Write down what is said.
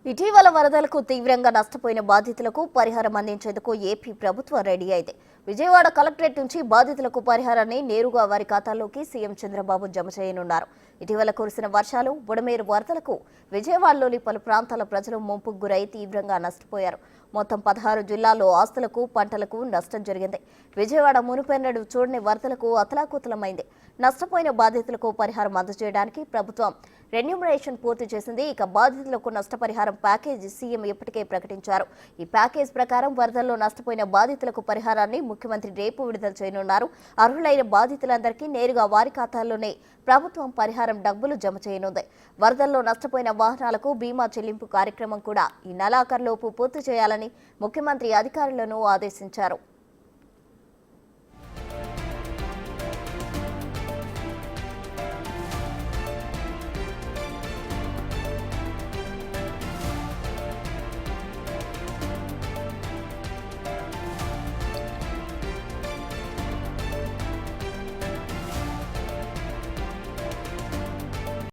ఇటీవల వరదలకు తీవ్రంగా నష్టపోయిన బాధితులకు పరిహారం అందించేందుకు ఏపీ ప్రభుత్వం రెడీ అయింది. విజయవాడ కలెక్టరేట్ నుంచి బాధితులకు పరిహారాన్ని నేరుగా వారి ఖాతాల్లోకి సీఎం చంద్రబాబు జమ చేయనున్నారు. ఇటీవల కురిసిన వర్షాలు, బుడమేరు వరదలకు విజయవాడలోని పలు ప్రాంతాల ప్రజలు ముంపుకు గురై తీవ్రంగా నష్టపోయారు. మొత్తం 16 జిల్లాల్లో ఆస్తులకు, పంటలకు నష్టం జరిగింది. విజయవాడ మునుపెన్నడూ చూడని వరదలకు అతలాకుతలమైంది. నష్టపోయిన బాధితులకు పరిహారం అందజేయడానికి ప్రభుత్వం రెన్యూమరేషన్ పూర్తి చేసింది. ఇక బాధితులకు నష్టపరిహారం ప్యాకేజ్ సీఎం ఇప్పటికే ప్రకటించారు. ఈ ప్యాకేజ్ ప్రకారం వరదల్లో నష్టపోయిన బాధితులకు పరిహారాన్ని ముఖ్యమంత్రి రేపు విడుదల చేయనున్నారు. అర్హులైన బాధితులందరికీ నేరుగా వారి ఖాతాల్లోనే ప్రభుత్వం పరిహారం డబ్బులు జమ చేయనుంది. వరదల్లో నష్టపోయిన వాహనాలకు బీమా చెల్లింపు కార్యక్రమం కూడా ఈ నెలాఖరులోపు పూర్తి చేయాలని ముఖ్యమంత్రి అధికారులను ఆదేశించారు.